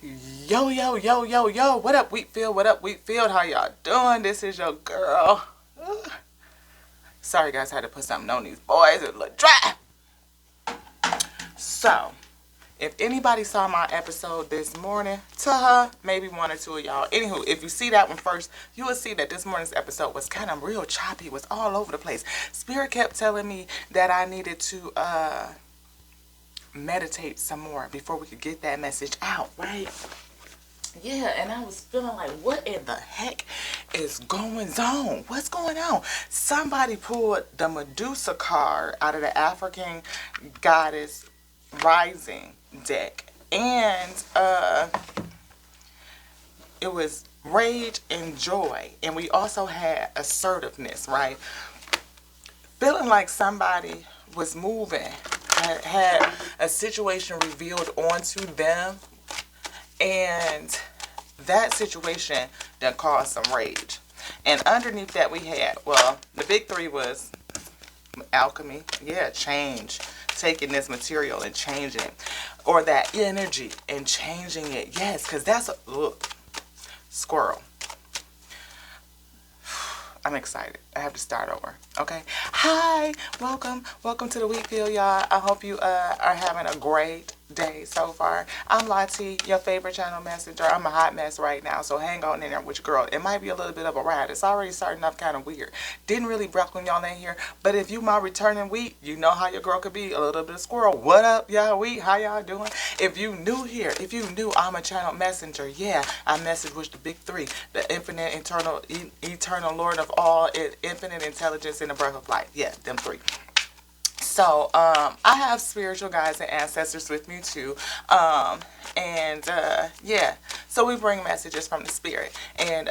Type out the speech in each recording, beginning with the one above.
Yo, yo, yo, yo, yo. What up, Wheatfield? What up, Wheatfield? How y'all doing? This is your girl. Sorry, guys, I had to put something on these boys. It look dry. So, if anybody saw my episode this morning, to her, maybe one or two of y'all. Anywho, if you see that one first, you will see that this morning's episode was kind of real choppy. It was all over the place. Spirit kept telling me that I needed to meditate some more before we could get that message out, right? Yeah, and I was feeling like, what in the heck is going on? What's going on? Somebody pulled the Medusa card out of the African Goddess Rising deck. And it was rage and joy. And we also had assertiveness, right? Feeling like somebody was moving, had a situation revealed onto them, and that situation that caused some rage. And underneath that we had, well, the big three was alchemy, yeah, change, taking this material and changing it, or that energy and changing it, yes, because that's a look, squirrel. I'm excited. I have to start over. Okay. Hi. Welcome to the Wheatfield, y'all. I hope you are having a great day so far. I'm Lottie, your favorite channel messenger. I'm a hot mess right now, so hang on in there with your girl. It might be a little bit of a ride. It's already starting off kind of weird. Didn't really welcome y'all in here, but if you my returning wheat, you know how your girl could be a little bit of squirrel. What up, y'all wheat? How y'all doing? If you new here, if you new, I'm a channel messenger. Yeah, I message with the big three, the infinite, eternal Lord of all, infinite intelligence, and the breath of life. Yeah, them three. So, I have spiritual guides and ancestors with me too. Yeah, so we bring messages from the spirit. And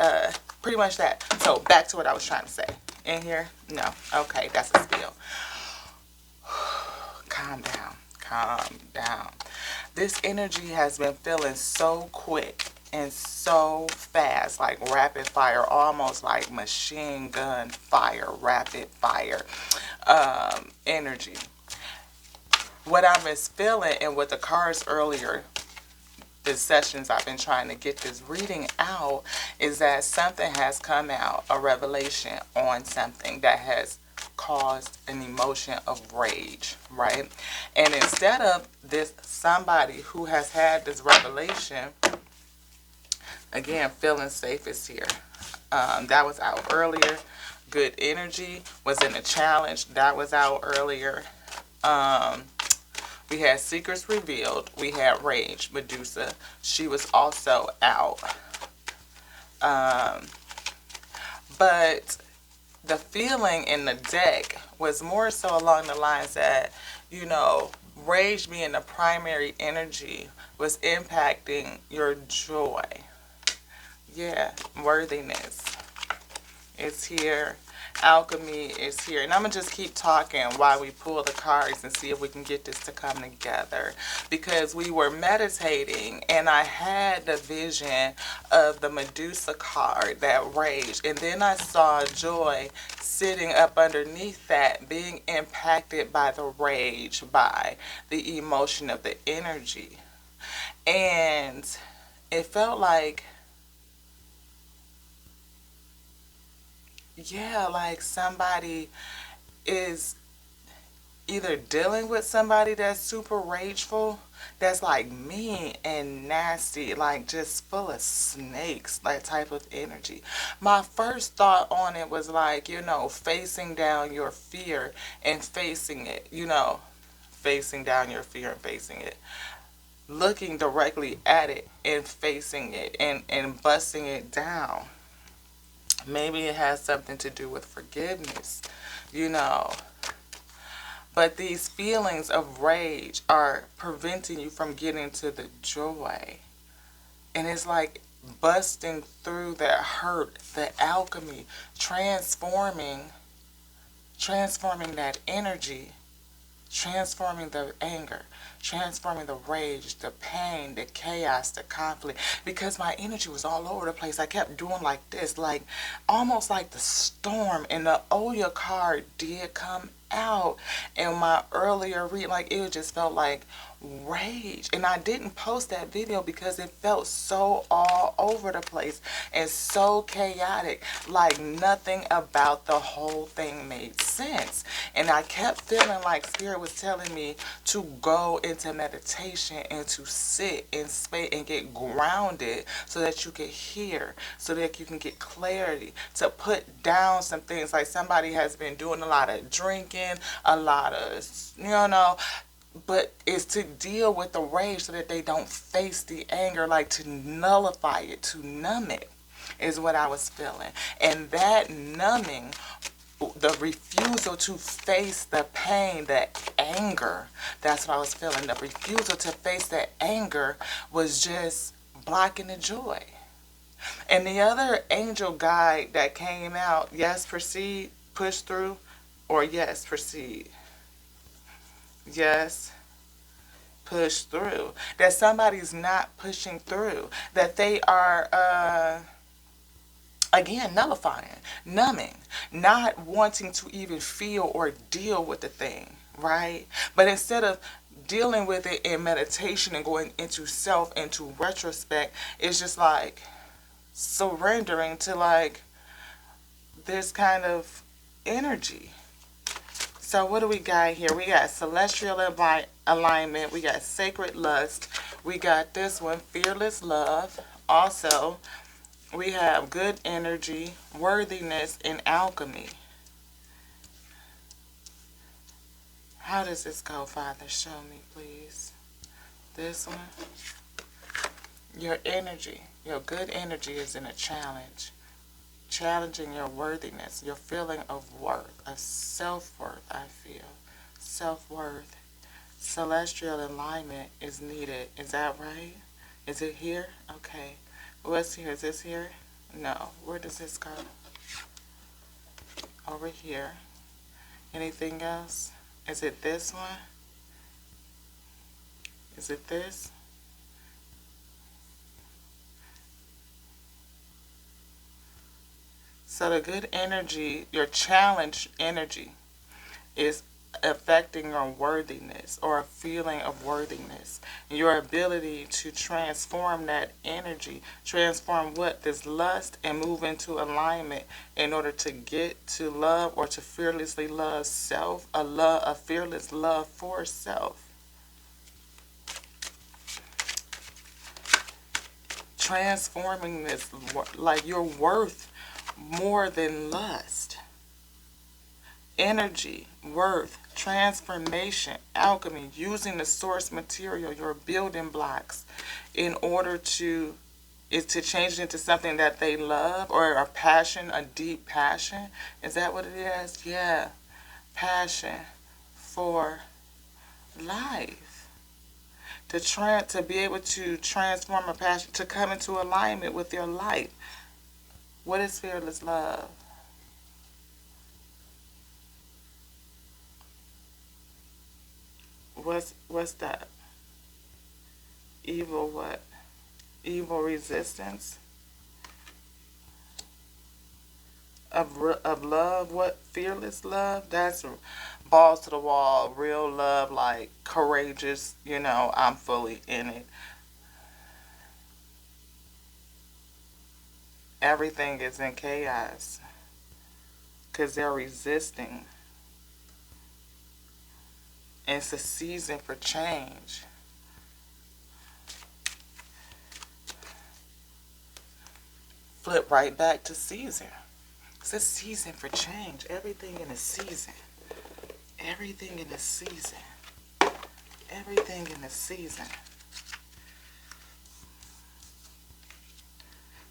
pretty much that. So, back to what I was trying to say. In here? No. Okay, that's a spill. Calm down. Calm down. This energy has been feeling so quick and so fast, like rapid fire, almost like machine gun fire, rapid fire energy. What I was feeling, and with the cards earlier, the sessions I've been trying to get this reading out, is that something has come out, a revelation on something that has caused an emotion of rage, right? And instead of this somebody who has had this revelation, again, feeling safe is here. That was out earlier. Good energy was in a challenge. That was out earlier. We had secrets revealed. We had rage. Medusa. She was also out. But the feeling in the deck was more so along the lines that, rage being the primary energy was impacting your joy. Yeah, worthiness is here. Alchemy is here. And I'm going to just keep talking while we pull the cards and see if we can get this to come together. Because we were meditating and I had the vision of the Medusa card, that rage. And then I saw joy sitting up underneath that, being impacted by the rage, by the emotion of the energy. And it felt like, yeah, like somebody is either dealing with somebody that's super rageful, that's like mean and nasty, like just full of snakes, that type of energy. My first thought on it was like, facing down your fear and facing it, facing down your fear and facing it. Looking directly at it and facing it and busting it down. Maybe it has something to do with forgiveness, But these feelings of rage are preventing you from getting to the joy. And it's like busting through that hurt, the alchemy, transforming that energy, transforming the anger, transforming the rage, the pain, the chaos, the conflict. Because my energy was all over the place. I kept doing like this, like almost like the storm. And the Oya card did come out in my earlier read. Like it just felt like rage. And I didn't post that video because it felt so all over the place and so chaotic. Like nothing about the whole thing made sense. And I kept feeling like Spirit was telling me to go into meditation and to sit in space and get grounded so that you can hear, so that you can get clarity, to put down some things. Like somebody has been doing a lot of drinking, a lot of, but it's to deal with the rage so that they don't face the anger, like to nullify it, to numb it, is what I was feeling. And that numbing, the refusal to face the pain, the anger, that's what I was feeling. The refusal to face that anger was just blocking the joy. And the other angel guide that came out, yes, proceed, push through, or yes, proceed. Yes, push through. That somebody's not pushing through. That they are, again, nullifying, numbing, not wanting to even feel or deal with the thing, right? But instead of dealing with it in meditation and going into self, into retrospect, it's just like surrendering to like this kind of energy. So what do we got here? We got celestial alignment. We got sacred lust. We got this one, fearless love. Also, we have good energy, worthiness, and alchemy. How does this go, Father? Show me, please. This one. Your energy, your good energy is in a challenge. Challenging your worthiness, your feeling of worth, of self-worth, I feel. Self-worth. Celestial alignment is needed. Is that right? Is it here? Okay. What's here? Is this here? No. Where does this go? Over here. Anything else? Is it this one? Is it this? So the good energy, your challenge energy, is affecting your worthiness or a feeling of worthiness. Your ability to transform that energy, transform what? This lust, and move into alignment in order to get to love or to fearlessly love self, a fearless love for self. Transforming this, like your worth more than lust. Energy, worth, transformation, alchemy, using the source material, your building blocks, in order to change it into something that they love, or a passion, a deep passion. Is that what it is? Yeah. Passion for life. To be able to transform a passion, to come into alignment with your life. What is fearless love? What's that? Evil what? Evil resistance of love. What? Fearless love? That's balls to the wall, real love, like courageous, I'm fully in it. Everything is in chaos because they're resisting. And it's a season for change. Flip right back to Caesar. It's a season for change. Everything in a season. Everything in a season. Everything in a season.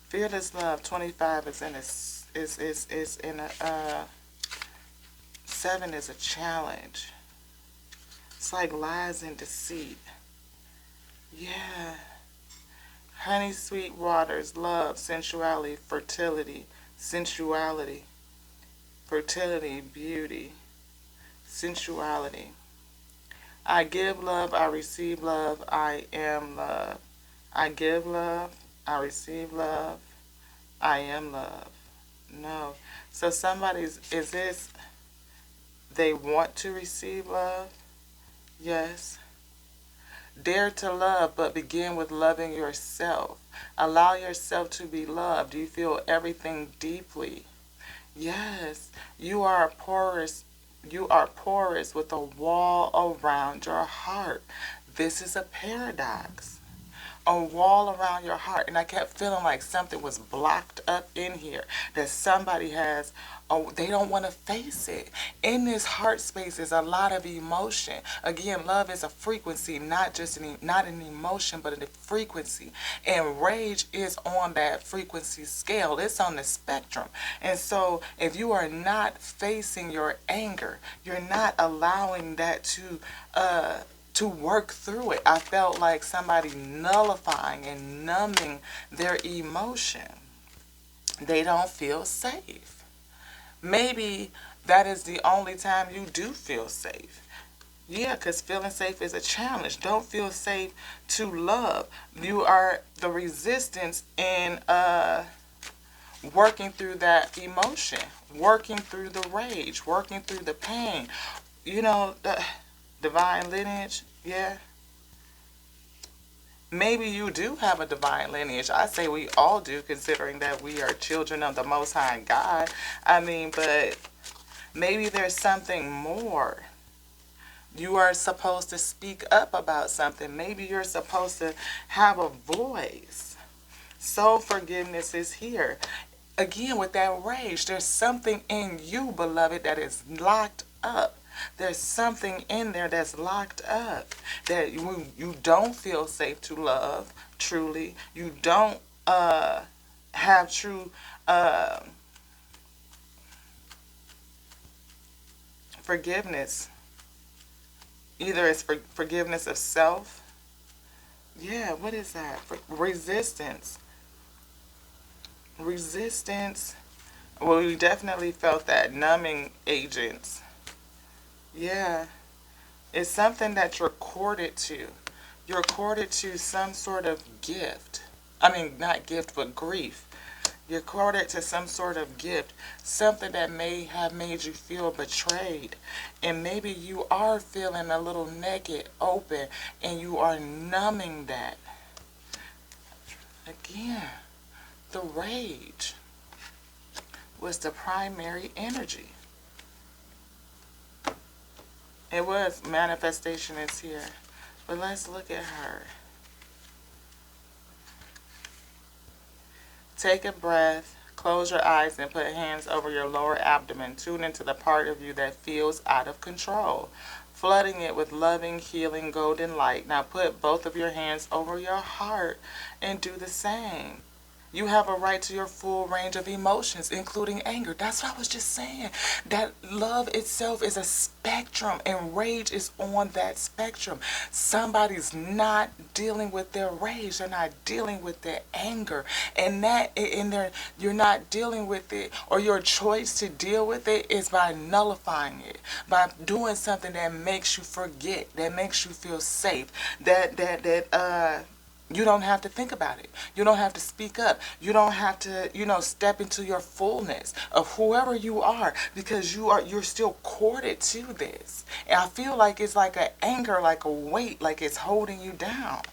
Fearless love 25 is in a 7 is a challenge. It's like lies and deceit. Yeah. Honey, sweet waters, love, sensuality, fertility, sensuality, fertility, beauty, sensuality. I give love, I receive love, I am love. I give love, I receive love, I am love. No. So is this, they want to receive love? Yes. Dare to love, but begin with loving yourself. Allow yourself to be loved. You feel everything deeply. Yes, you are porous. You are porous with a wall around your heart. This is a paradox. A wall around your heart. And I kept feeling like something was blocked up in here. That somebody has, oh, they don't want to face it. In this heart space is a lot of emotion. Again, love is a frequency, not just not an emotion, but a frequency. And rage is on that frequency scale. It's on the spectrum. And so if you are not facing your anger, you're not allowing that to work through it. I felt like somebody nullifying and numbing their emotion. They don't feel safe. Maybe that is the only time you do feel safe. Yeah, because feeling safe is a challenge. Don't feel safe to love. You are the resistance in working through that emotion, working through the rage, working through the pain. The divine lineage, yeah. Maybe you do have a divine lineage. I say we all do, considering that we are children of the Most High God. I mean, but maybe there's something more. You are supposed to speak up about something. Maybe you're supposed to have a voice. So forgiveness is here. Again, with that rage, there's something in you, beloved, that is locked up. There's something in there that's locked up that you don't feel safe to love truly. You don't have true forgiveness. Either it's forgiveness of self. Yeah, what is that? Resistance. Resistance. Well, we definitely felt that. Numbing agents. Yeah. It's something that you're courted to. You're courted to some sort of gift. I mean, not gift, but grief. You're courted to some sort of gift, something that may have made you feel betrayed. And maybe you are feeling a little naked, open, and you are numbing that. Again, the rage was the primary energy. It was manifestation is here. But let's look at her. Take a breath, close your eyes, and put hands over your lower abdomen. Tune into the part of you that feels out of control, flooding it with loving, healing, golden light. Now put both of your hands over your heart and do the same. You have a right to your full range of emotions, including anger. That's what I was just saying. That love itself is a spectrum, and rage is on that spectrum. Somebody's not dealing with their rage. They're not dealing with their anger. And that in there, you're not dealing with it, or your choice to deal with it is by nullifying it, by doing something that makes you forget, that makes you feel safe, that you don't have to think about it. You don't have to speak up. You don't have to, step into your fullness of whoever you are, because you're still courted to this. And I feel like it's like an anchor, like a weight, like it's holding you down.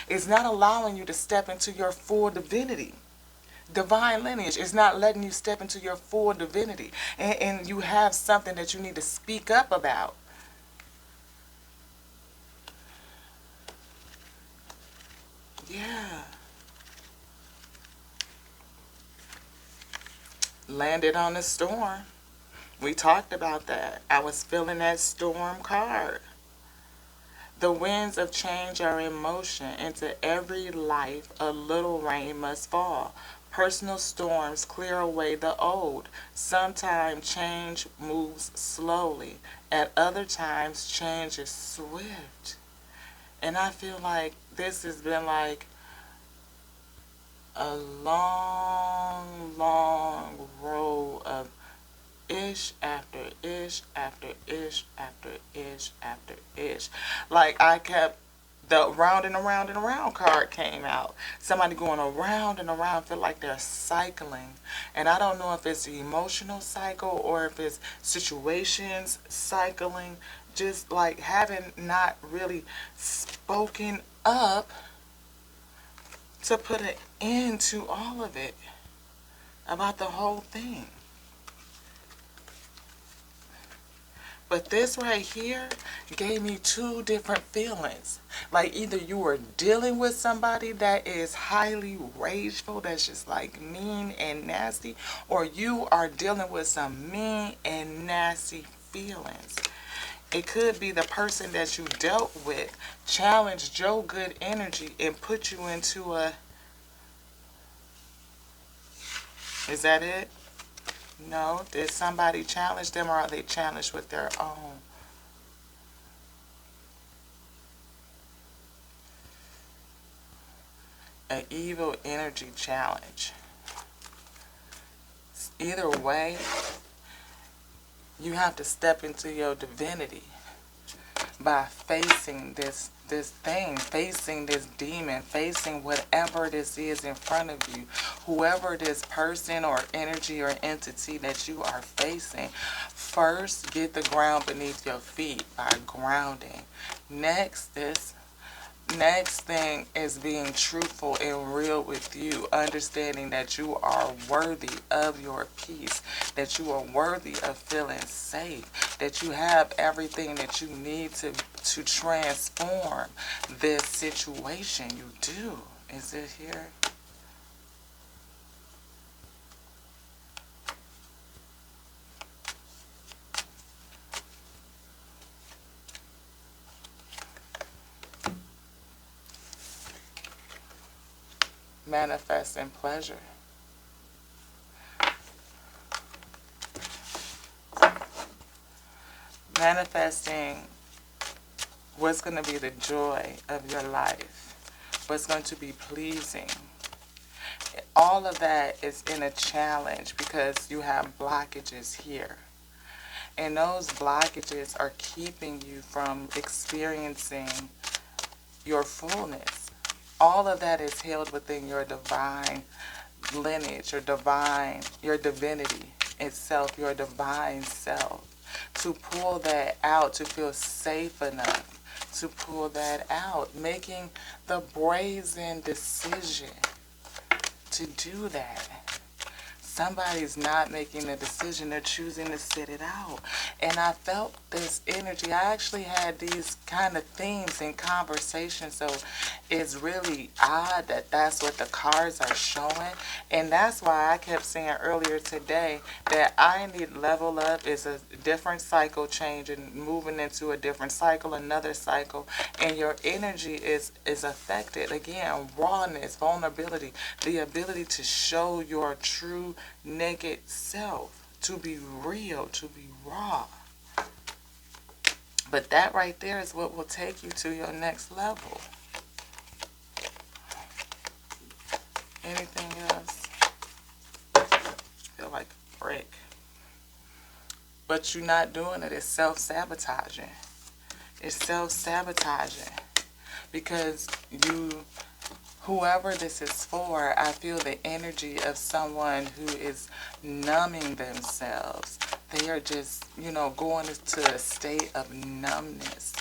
It's not allowing you to step into your full divinity. Divine lineage is not letting you step into your full divinity. And you have something that you need to speak up about. Yeah. Landed on a storm. We talked about that. I was feeling that storm card. The winds of change are in motion. Into every life a little rain must fall. Personal storms clear away the old. Sometimes change moves slowly. At other times change is swift. And I feel like this has been like a long, long road of ish after ish after ish after ish after ish. Like I kept, the round and around and around card came out. Somebody going around and around, feel like they're cycling. And I don't know if it's the emotional cycle or if it's situations cycling. just like having not really spoken up to put an end to all of it about the whole thing. But this right here gave me two different feelings. Like either you were dealing with somebody that is highly rageful, that's just like mean and nasty, or you are dealing with some mean and nasty feelings. It could be the person that you dealt with challenged your good energy and put you into a... Is that it? No. Did somebody challenge them, or are they challenged with their own? An evil energy challenge. Either way, you have to step into your divinity by facing this thing, facing this demon, facing whatever this is in front of you, whoever this person or energy or entity that you are facing. First, get the ground beneath your feet by grounding. Next thing is being truthful and real with you, understanding that you are worthy of your peace, that you are worthy of feeling safe, that you have everything that you need to transform this situation. You do. Is it here? Manifesting pleasure. Manifesting what's going to be the joy of your life, what's going to be pleasing. All of that is in a challenge because you have blockages here. And those blockages are keeping you from experiencing your fullness. All of that is held within your divine lineage, your divinity itself, your divine self. To pull that out, to feel safe enough to pull that out, making the brazen decision to do that. Somebody's not making a decision, they're choosing to sit it out. And I felt this energy. I actually had these kind of themes in conversation, so it's really odd that that's what the cards are showing. And that's why I kept saying earlier today that I need level up is a different cycle change and moving into a different cycle, another cycle, and your energy is affected. Again, rawness, vulnerability, the ability to show your true naked self, to be real, to be raw. But that right there is what will take you to your next level. Anything else? I feel like a break. But you're not doing it. It's self-sabotaging. It's self-sabotaging. Because whoever this is for, I feel the energy of someone who is numbing themselves. They are just, going into a state of numbness.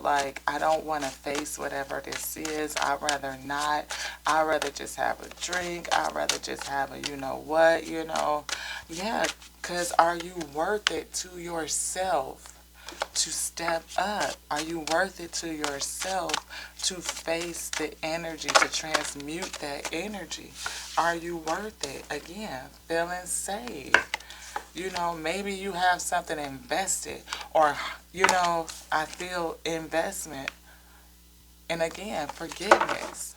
Like, I don't want to face whatever this is. I'd rather not. I'd rather just have a drink. I'd rather just have a Yeah, because are you worth it to yourself to step up? Are you worth it to yourself to face the energy, to transmute that energy? Are you worth it? Again, feeling safe. Maybe you have something invested, or, I feel investment. And again, forgiveness.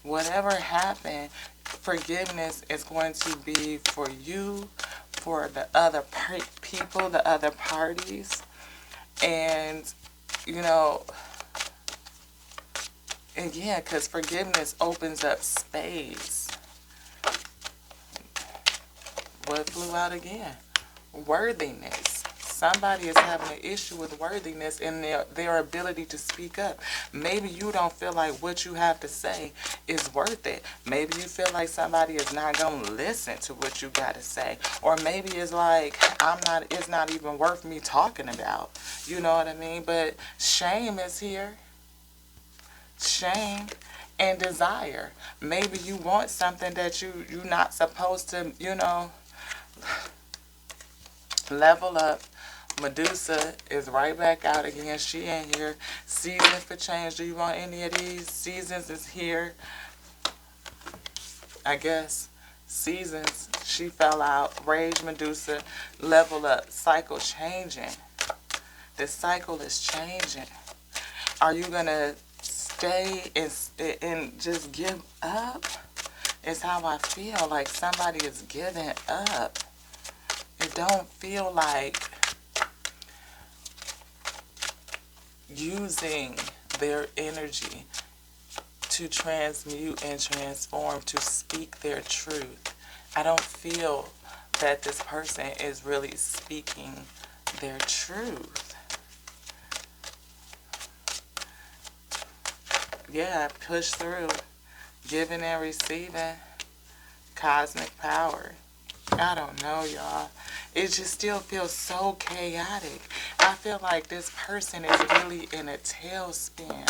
Whatever happened, forgiveness is going to be for you, for the other people, the other parties. And, again, because forgiveness opens up space. What flew out again? Worthiness. somebody is having an issue with worthiness and their ability to speak up. Maybe you don't feel like what you have to say is worth it. Maybe you feel like somebody is not going to listen to what you got to say. Or maybe it's like, it's not even worth me talking about. You know what I mean? But shame is here. Shame and desire. Maybe you want something that you're not supposed to, level up. Medusa is right back out again. She ain't here. Season for change. Do you want any of these? Seasons is here. I guess. Seasons. She fell out. Rage, Medusa. Level up. Cycle changing. The cycle is changing. Are you going to stay and just give up? It's how I feel. Like somebody is giving up. It don't feel like using their energy to transmute and transform, to speak their truth. I don't feel that this person is really speaking their truth. Yeah, push through. Giving and receiving. Cosmic power. I don't know, y'all. It just still feels so chaotic. I feel like this person is really in a tailspin.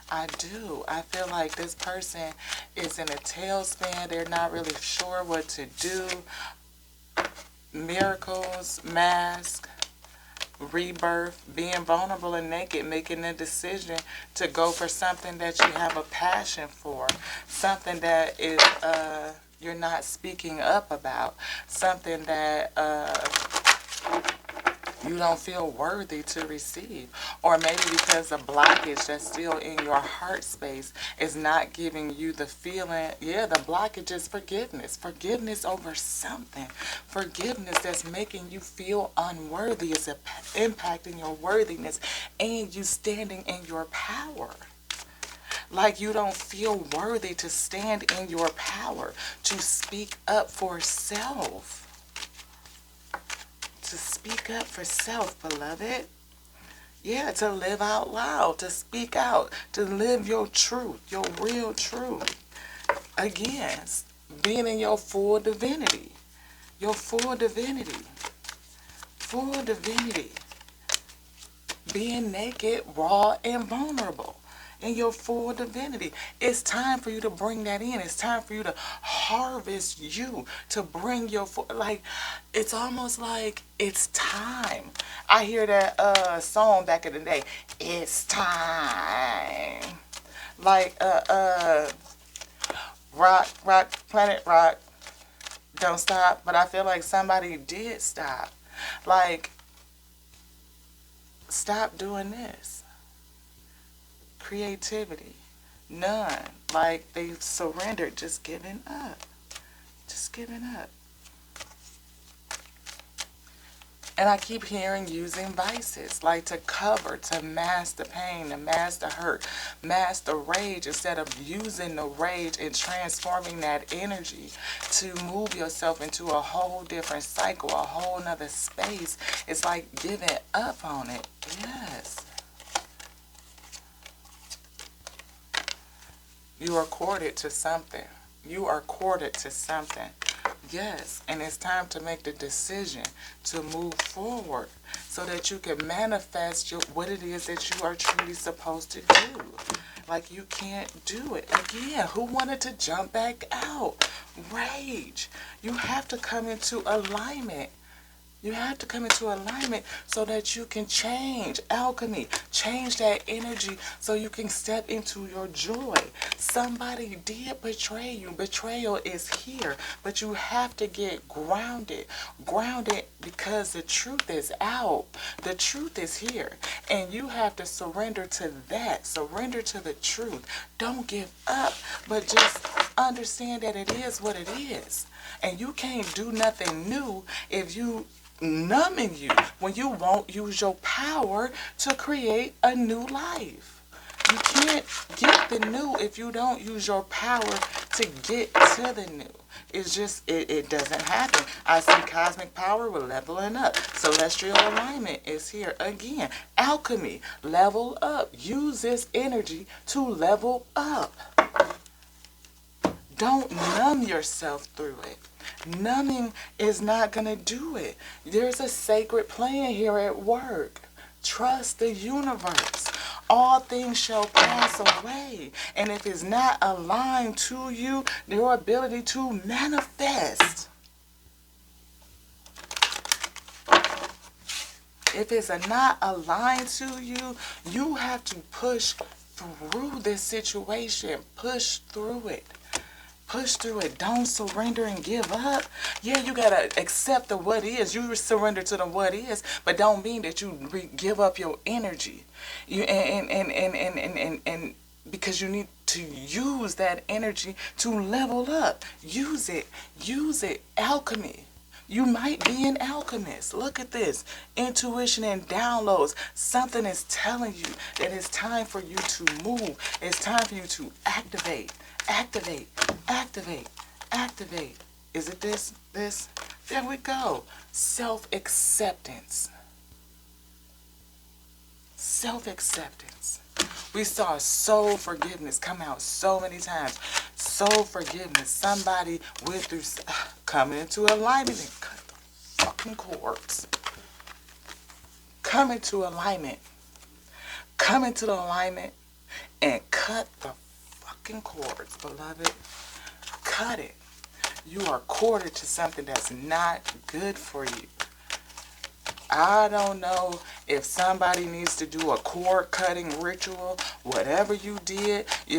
I do. I feel like this person is in a tailspin. They're not really sure what to do. Miracles, mask, rebirth, being vulnerable and naked, making a decision to go for something that you have a passion for, something that is you're not speaking up about, something that you don't feel worthy to receive. Or maybe because the blockage that's still in your heart space is not giving you the feeling. Yeah, the blockage is forgiveness. Forgiveness over something. Forgiveness that's making you feel unworthy is impacting your worthiness and you standing in your power. Like you don't feel worthy to stand in your power, to speak up for self. To speak up for self, beloved. Yeah, to live out loud, to speak out, to live your truth, your real truth. Again, being in your full divinity. Your full divinity. Full divinity. Being naked, raw, and vulnerable. In your full divinity. It's time for you to bring that in. It's time for you to harvest you, to bring your full, like, it's almost like it's time. I hear that song back in the day. It's time. Like Planet Rock, don't stop. But I feel like somebody did stop. Like, stop doing this. Creativity. None. Like they surrendered, just giving up. Just giving up. And I keep hearing using vices, like to cover, to mask the pain, to mask the hurt, mask the rage, instead of using the rage and transforming that energy to move yourself into a whole different cycle, a whole nother space. It's like giving up on it. Yes. You are courted to something. You are courted to something. Yes, and it's time to make the decision to move forward so that you can manifest what it is that you are truly supposed to do. Like you can't do it. Again, who wanted to jump back out? Rage. You have to come into alignment. You have to come into alignment so that you can change. Alchemy. Change that energy so you can step into your joy. Somebody did betray you. Betrayal is here. But you have to get grounded. Grounded because the truth is out. The truth is here. And you have to surrender to that. Surrender to the truth. Don't give up. But just understand that it is what it is. And you can't do nothing new if you numbing you when you won't use your power to create a new life. You can't get the new if you don't use your power to get to the new. It's just, it doesn't happen. I see cosmic power with leveling up. Celestial alignment is here again. Alchemy, level up. Use this energy to level up. Don't numb yourself through it. Numbing is not going to do it. There's a sacred plan here at work. Trust the universe. All things shall pass away. And if it's not aligned to you, your ability to manifest. If it's not aligned to you, you have to push through this situation. Push through it. Push through it. Don't surrender and give up. Yeah, you gotta accept the what is. You surrender to the what is, but don't mean that you give up your energy. You and because you need to use that energy to level up. Use it. Use it. Alchemy. You might be an alchemist. Look at this. Intuition and downloads. Something is telling you that it's time for you to move. It's time for you to activate. Activate, activate, activate. Is it this? This? There we go. Self-acceptance. Self-acceptance. We saw soul forgiveness come out so many times. Soul forgiveness. Somebody went through coming into alignment and cut the fucking cords. Come into alignment. Come into the alignment and cut the cords, beloved. Cut it. You are corded to something that's not good for you. I don't know if somebody needs to do a cord cutting ritual. Whatever you did, you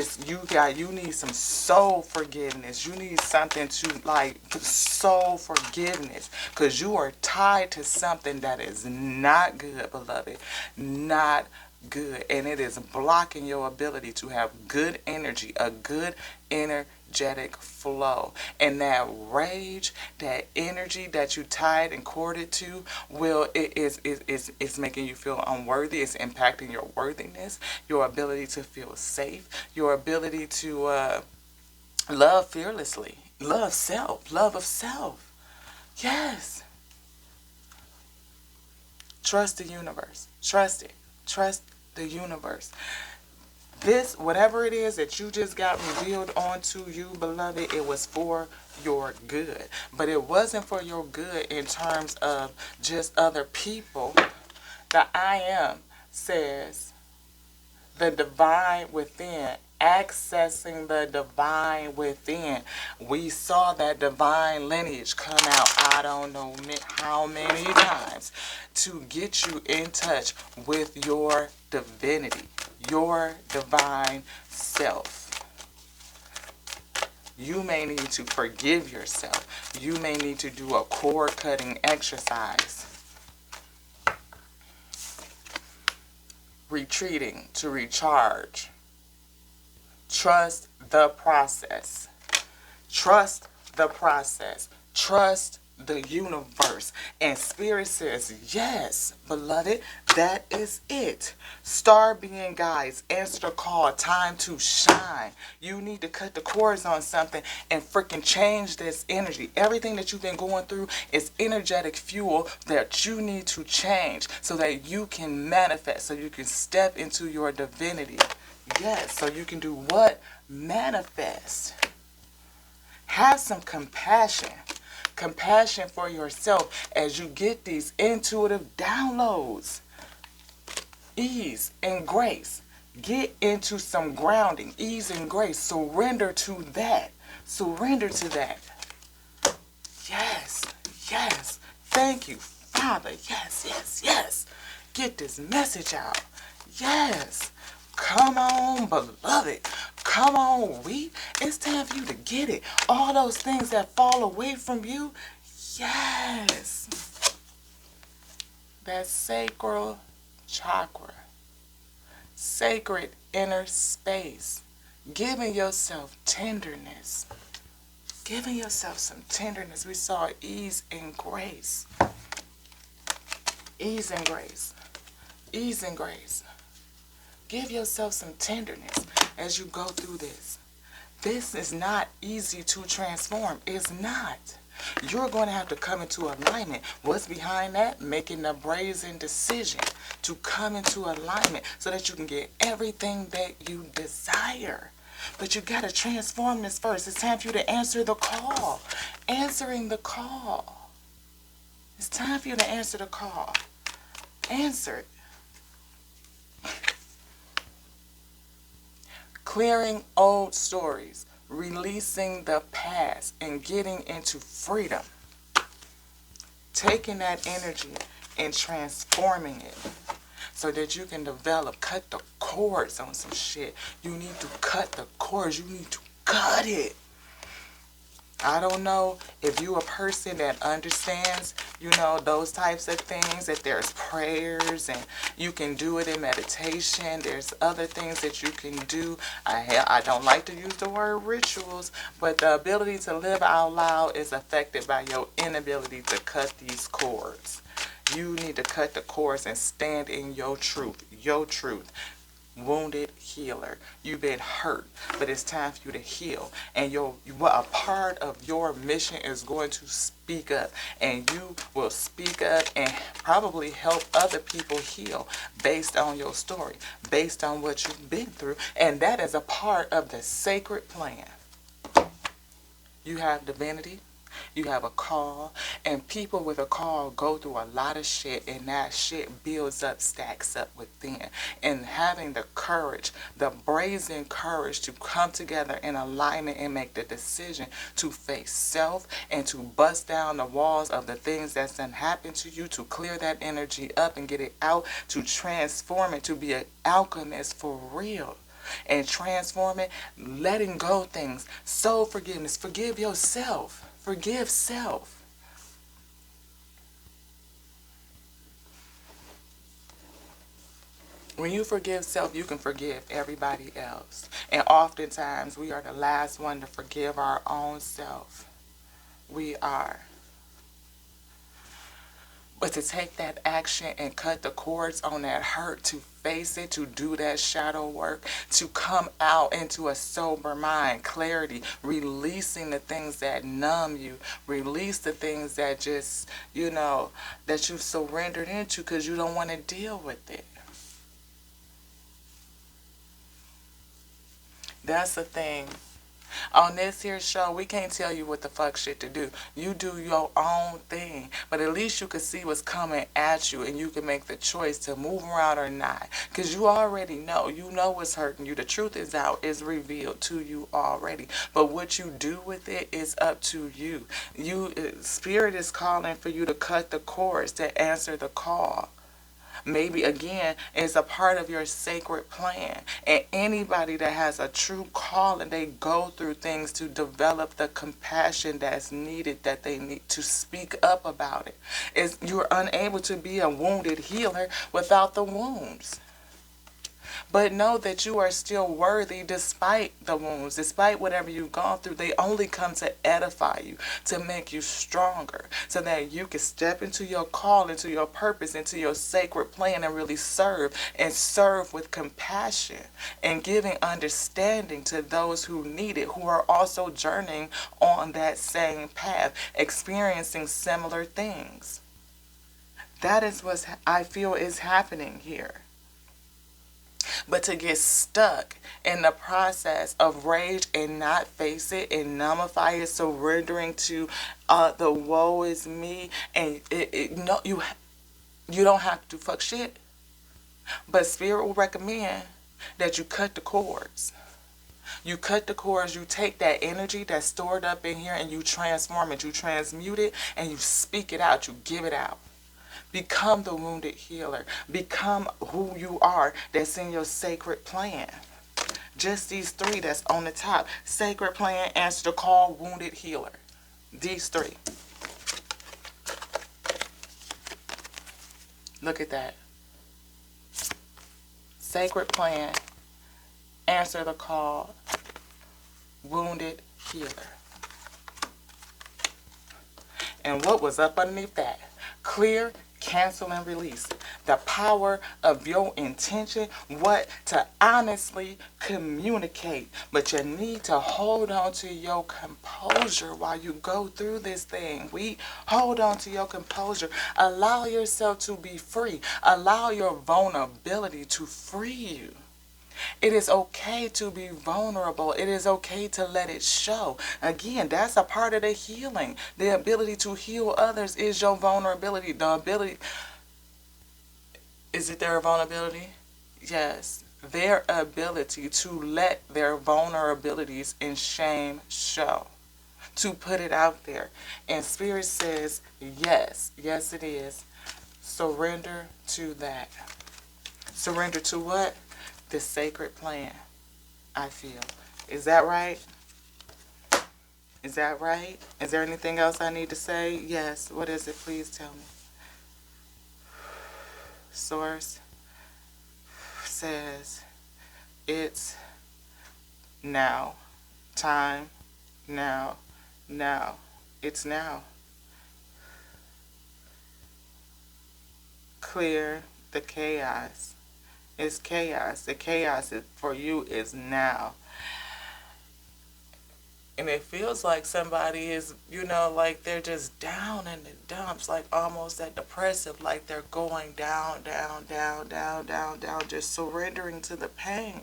need some soul forgiveness. You need something to like soul forgiveness, because you are tied to something that is not good, beloved. Not good, and it is blocking your ability to have good energy, a good energetic flow. And that rage, that energy that you tied and corded to, is making you feel unworthy. It's impacting your worthiness, your ability to feel safe, your ability to love fearlessly, love of self. Yes. Trust the universe. Trust it. Trust the universe. This, whatever it is that you just got revealed onto you, beloved, it was for your good. But it wasn't for your good in terms of just other people. The I am says the divine within, accessing the divine within. We saw that divine lineage come out, I don't know how many times, to get you in touch with your divinity, your divine self. You may need to forgive yourself. You may need to do a cord cutting exercise. Retreating to recharge. Trust the process. Trust the process. Trust the universe. And Spirit says, yes, beloved, that is it. Star being guides, answer the call, time to shine. You need to cut the cords on something and freaking change this energy. Everything that you've been going through is energetic fuel that you need to change so that you can manifest, so you can step into your divinity. Yes, so you can do what? Manifest. Have some compassion. Compassion for yourself as you get these intuitive downloads. Ease and grace. Get into some grounding. Ease and grace. Surrender to that. Surrender to that. Yes. Yes. Thank you, Father. Yes, yes, yes. Get this message out. Yes. Come on, beloved. Come on, it's time for you to get it. All those things that fall away from you, yes. That sacral chakra, sacred inner space, giving yourself tenderness. Giving yourself some tenderness. We saw ease and grace. Ease and grace. Ease and grace. Give yourself some tenderness as you go through this. This is not easy to transform. It's not. You're going to have to come into alignment. What's behind that? Making the brazen decision to come into alignment so that you can get everything that you desire. But you got to transform this first. It's time for you to answer the call. Answering the call. It's time for you to answer the call. Answer it. Clearing old stories, releasing the past, and getting into freedom. Taking that energy and transforming it so that you can develop, cut the cords on some shit. You need to cut the cords. You need to cut it. I don't know if you a person that understands, those types of things, that there's prayers and you can do it in meditation. There's other things that you can do. I don't like to use the word rituals, but the ability to live out loud is affected by your inability to cut these cords. You need to cut the cords and stand in your truth. Your truth. Wounded healer. You've been hurt, but it's time for you to heal. And a part of your mission is going to speak up, and you will speak up and probably help other people heal based on your story, based on what you've been through, and that is a part of the sacred plan. You have divinity. You have a call, and people with a call go through a lot of shit, and that shit builds up, stacks up within. And having the courage, the brazen courage to come together in alignment and make the decision to face self and to bust down the walls of the things that's done happened to you, to clear that energy up and get it out, to transform it, to be an alchemist for real. And transform it, letting go things, soul forgiveness, forgive yourself. Forgive self. When you forgive self, you can forgive everybody else. And oftentimes, we are the last one to forgive our own self. We are. But to take that action and cut the cords on that hurt, to face it, to do that shadow work, to come out into a sober mind, clarity, releasing the things that numb you, release the things that just, that you've surrendered into because you don't want to deal with it. That's the thing. On this here show, we can't tell you what the fuck shit to do. You do your own thing. But at least you can see what's coming at you, and you can make the choice to move around or not. Because you already know. You know what's hurting you. The truth is out, is revealed to you already. But what you do with it is up to you. Spirit is calling for you to cut the cords, to answer the call. Maybe, again, it's a part of your sacred plan. And anybody that has a true call and they go through things to develop the compassion that's needed, that they need to speak up about it. You're unable to be a wounded healer without the wounds. But know that you are still worthy despite the wounds, despite whatever you've gone through. They only come to edify you, to make you stronger, so that you can step into your call, into your purpose, into your sacred plan, and really serve with compassion and giving understanding to those who need it, who are also journeying on that same path, experiencing similar things. That is what I feel is happening here. But to get stuck in the process of rage and not face it and nullify it, surrendering to the woe is me, and you don't have to fuck shit. But Spirit will recommend that you cut the cords. You cut the cords, you take that energy that's stored up in here and you transform it, you transmute it, and you speak it out, you give it out. Become the wounded healer. Become who you are that's in your sacred plan. Just these three that's on the top. Sacred plan, answer the call, wounded healer. These three. Look at that. Sacred plan, answer the call, wounded healer. And what was up underneath that? Clear, cancel, and release. the power of your intention, what to honestly communicate. But you need to hold on to your composure while you go through this thing. We hold on to your composure. Allow yourself to be free. Allow your vulnerability to free you. It is okay to be vulnerable. It is okay to let it show. Again, that's a part of the healing. The ability to heal others is your vulnerability. The ability, is it their vulnerability? Yes. Their ability to let their vulnerabilities and shame show. To put it out there. And Spirit says, yes, yes it is. Surrender to that. Surrender to what? The sacred plan, I feel. Is that right? Is that right? Is there anything else I need to say? Yes. What is it? Please tell me. Source says it's now. Time now. Now. It's now. Clear the chaos. It's chaos. The chaos for you is now. And it feels like somebody is, like they're just down in the dumps, like almost that depressive, like they're going down, down, down, down, down, down, just surrendering to the pain.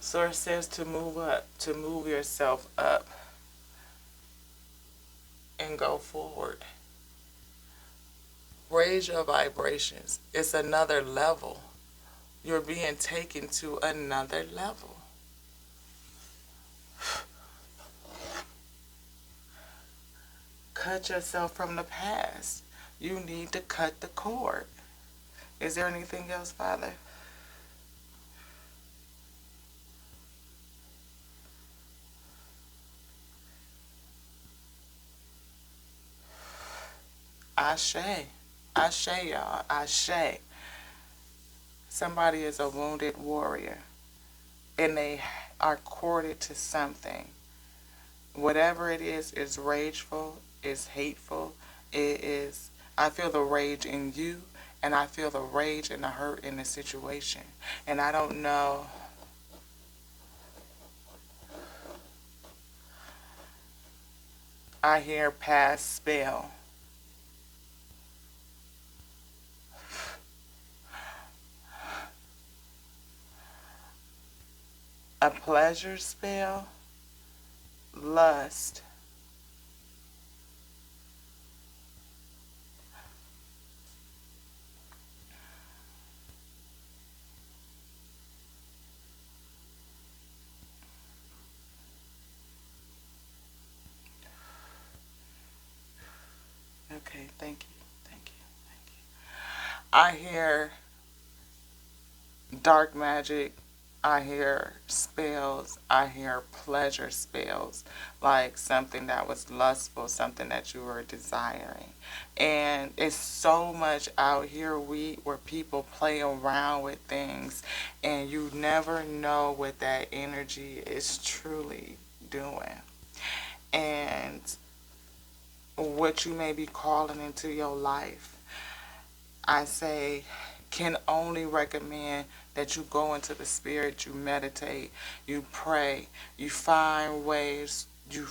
Source says to move up, to move yourself up and go forward. Raise your vibrations. It's another level. You're being taken to another level. Cut yourself from the past. You need to cut the cord. Is there anything else, Father? Ashe. Ashe, y'all. Ashe. Somebody is a wounded warrior and they are corded to something. Whatever it is rageful, is hateful, it is. I feel the rage in you and I feel the rage and the hurt in the situation. And I don't know. I hear past spell. A pleasure spell, lust. Okay, thank you, thank you, thank you. I hear dark magic. I hear spells. I hear pleasure spells, like something that was lustful, something that you were desiring. And it's so much out here where people play around with things, and you never know what that energy is truly doing. And what you may be calling into your life. I say, can only recommend that you go into the spirit, you meditate, you pray, you find ways, you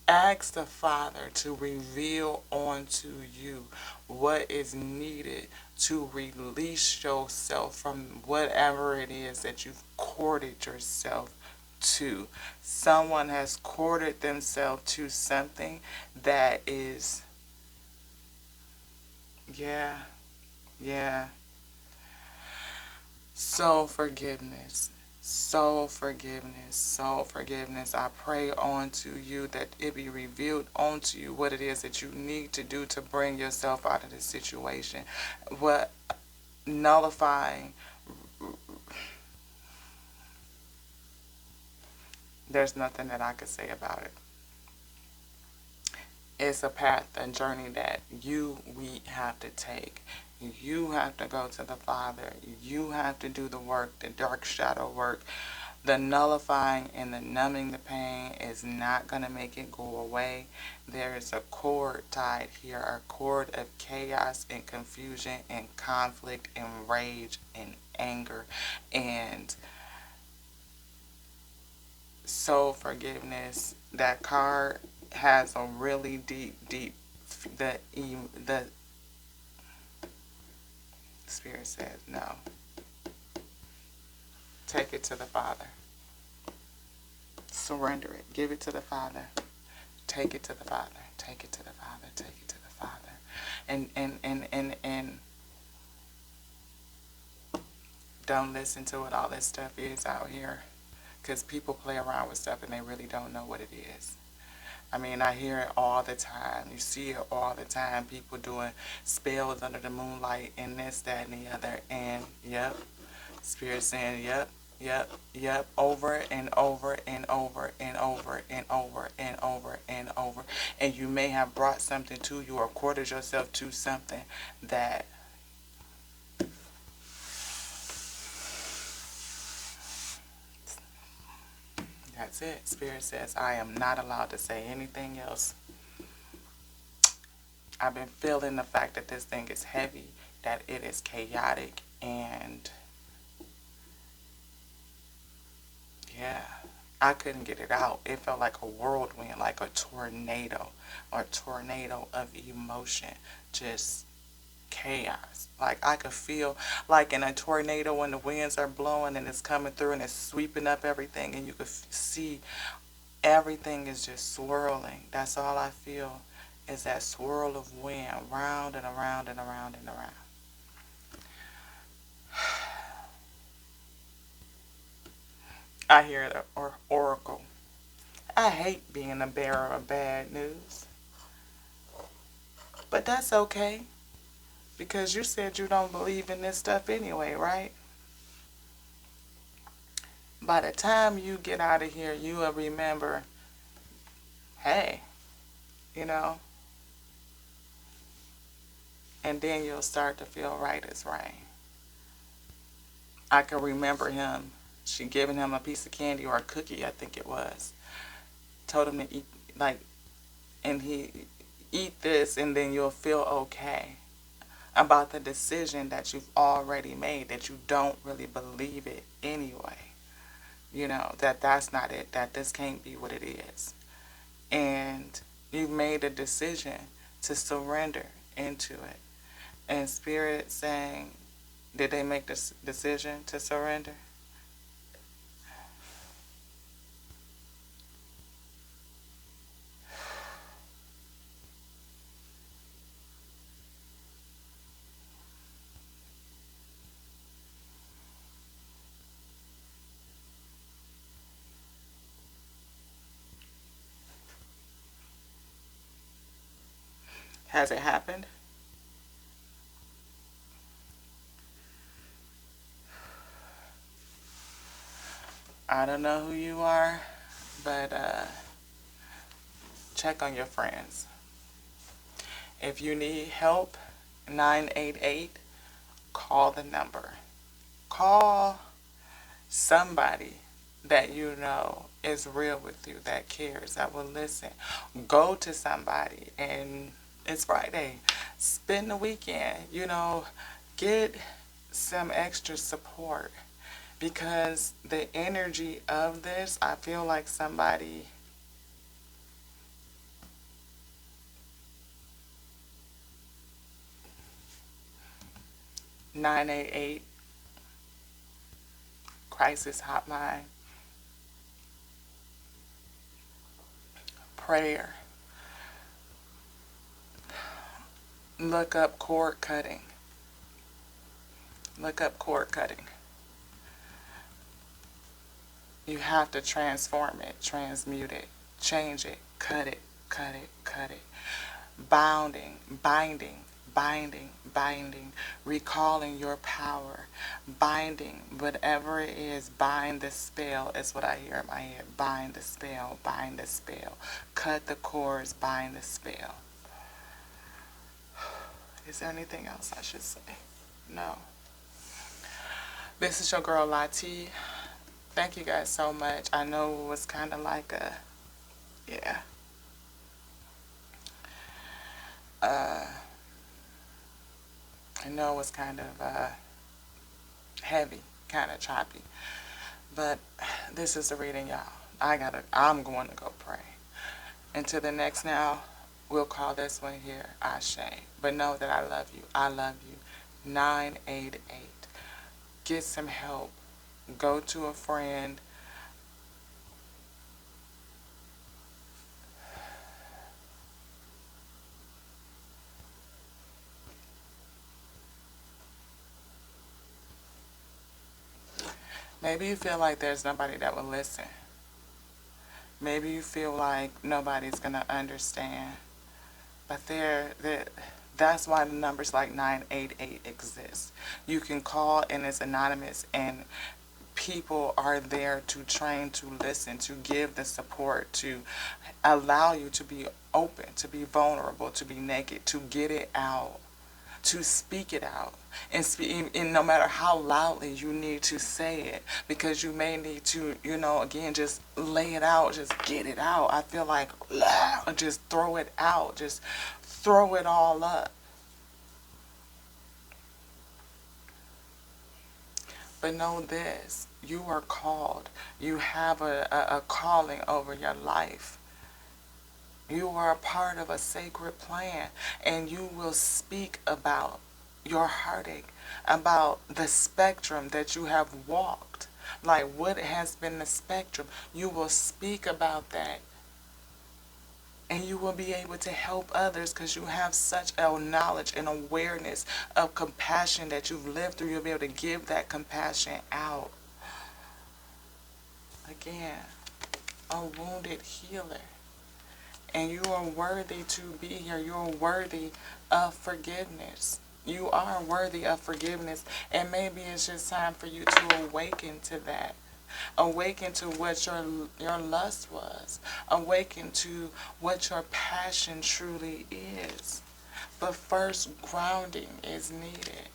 ask the Father to reveal onto you what is needed to release yourself from whatever it is that you've corded yourself to. Someone has corded themselves to something that is, yeah, yeah. So forgiveness, so forgiveness, so forgiveness. I pray onto you that it be revealed onto you what it is that you need to do to bring yourself out of this situation. What nullifying, there's nothing that I could say about it. It's a path and journey that we have to take. You have to go to the Father. You have to do the work, the dark shadow work. The nullifying and the numbing the pain is not going to make it go away. There is a cord tied here, a cord of chaos and confusion and conflict and rage and anger and soul forgiveness. That card has a really deep, the Spirit says no. Take it to the Father. Surrender it. Give it to the Father. Take it to the Father. Take it to the Father. Take it to the Father. And don't listen to what all this stuff is out here. Because people play around with stuff and they really don't know what it is. I mean, I hear it all the time. You see it all the time. People doing spells under the moonlight and this, that, and the other. And, yep, Spirit saying, yep, yep, yep, over and over and over and over and over and over and over. And you may have brought something to you or quartered yourself to something that that's it. Spirit says, I am not allowed to say anything else. I've been feeling the fact that this thing is heavy, that it is chaotic, and yeah, I couldn't get it out. It felt like a whirlwind, like a tornado, or a tornado of emotion, just chaos. Like I could feel like in a tornado when the winds are blowing and it's coming through and it's sweeping up everything and you could see everything is just swirling. That's all I feel is that swirl of wind round and around and around and around. I hear the oracle. I hate being a bearer of bad news. But that's okay because you said you don't believe in this stuff anyway, right? By the time you get out of here, you will remember, hey, you know, and then you'll start to feel right as rain. I can remember him. She giving him a piece of candy or a cookie, I think it was. Told him to eat, like, and he eat this and then you'll feel okay about the decision that you've already made, that you don't really believe it anyway. You know, that that's not it, that this can't be what it is. And you've made a decision to surrender into it. And Spirit saying, did they make this decision to surrender? Has it happened? I don't know who you are, but check on your friends. If you need help, 988, call the number. Call somebody that you know is real with you, that cares, that will listen. Go to somebody, and it's Friday. Spend the weekend, you know, get some extra support because the energy of this, I feel like somebody 988 crisis hotline, prayer. Look up cord cutting. Look up cord cutting. You have to transform it, transmute it, change it, cut it, cut it, cut it. Binding, binding, binding, recalling your power, binding, whatever it is, bind the spell is what I hear in my head. Bind the spell, bind the spell. Cut the cords, bind the spell. Is there anything else I should say? No. This is your girl Lati. Thank you guys so much. I know it was kind of like a, yeah. I know it was kind of heavy, kind of choppy. But this is the reading, y'all. I'm going to go pray. Until the next now, we'll call this one here Ashe. But know that I love you. I love you. 988. Get some help. Go to a friend. Maybe you feel like there's nobody that will listen. Maybe you feel like nobody's going to understand. But that's why the numbers like 988 exist. You can call and it's anonymous, and people are there to train, to listen, to give the support, to allow you to be open, to be vulnerable, to be naked, to get it out, to speak it out. And no matter how loudly you need to say it, because you may need to, again, just lay it out, just get it out. I feel like, just throw it out, just throw it all up. But know this, you are called. You have a calling over your life. You are a part of a sacred plan, and you will speak about your heartache, about the spectrum that you have walked. Like, what has been the spectrum? You will speak about that, and you will be able to help others because you have such a knowledge and awareness of compassion that you've lived through. You'll be able to give that compassion out. Again, a wounded healer. And you are worthy to be here. You are worthy of forgiveness. You are worthy of forgiveness. And maybe it's just time for you to awaken to that. Awaken to what your lust was. Awaken to what your passion truly is. But first, grounding is needed.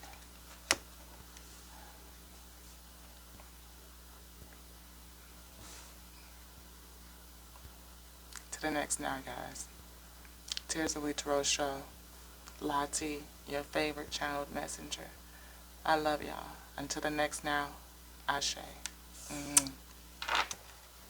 To the next now, guys. Tears of Tarot Show. Lati, your favorite channeled messenger. I love y'all. Until the next now, Ashe.